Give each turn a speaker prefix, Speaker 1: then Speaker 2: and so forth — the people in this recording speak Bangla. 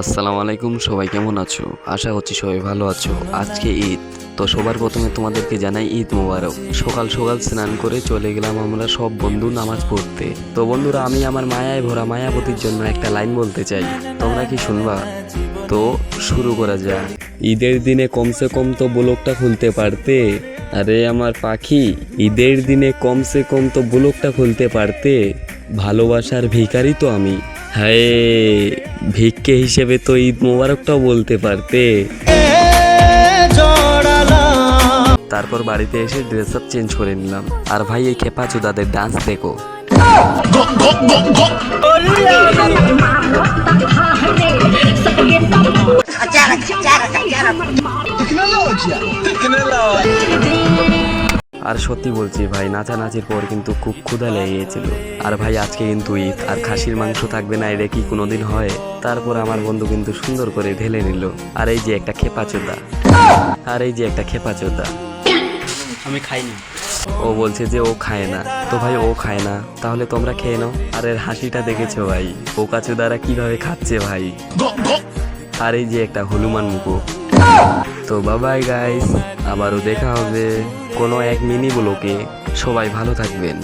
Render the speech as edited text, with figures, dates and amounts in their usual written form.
Speaker 1: আসসালামু আলাইকুম, সবাই কেমন আছো? আশা করছি সবাই ভালো আছো। আজকে ঈদ, তো সবার প্রথমে তোমাদেরকে জানাই ঈদ মোবারক। সকাল সকাল স্নান করে চলে গেলাম আমরা সব বন্ধু নামাজ পড়তে। তো বন্ধুরা, আমি আমার মায়ায় ভরা মায়াবতীর জন্য একটা লাইন বলতে চাই, তোমরা কি শুনবা? তো শুরু করা যাক। ঈদের দিনে কমসে কম তো ব্লগটা খুলতে পারতে। আরে আমার পাখি, ঈদের দিনে কমসে কম তো ব্লগটা খুলতে পারতে। ভালোবাসার ভিখারি তো আমি। হায়, ভিক্ষে হিসেবে তো ঈদ মোবারকটাও বলতে পারতে। তারপর বাড়িতে এসে ড্রেস আপ চেঞ্জ করে নিলাম। আর ভাই, এই খেপা চোদাদের ডান্স দেখো। আর সত্যি বলছি ভাই, নাচানাচির পর কিন্তু খুব ক্ষুধা লেগে গিয়েছিল। আর ভাই, আজকে কিন্তু ঈদ, আর খাসির মাংস থাকবে না, এটা কি কোনোদিন হয়? তারপর আমার বন্ধু কিন্তু সুন্দর করে ঢেলে নিল। আর এই যে একটা খেপাচোদা,
Speaker 2: আমি খাইনি।
Speaker 1: ও বলছে যে ও খায় না। তো ভাই, ও খায় না, তাহলে তোমরা খেয়ে নাও। আর এর হাসিটা দেখেছো ভাই, বোকাচোদারা কিভাবে খাচ্ছে ভাই। আর এই যে একটা হনুমান মুখো। তো বাবাই গাইস, আবারও দেখা হবে কোনো এক মিনি ব্লকে। সবাই ভালো থাকবেন।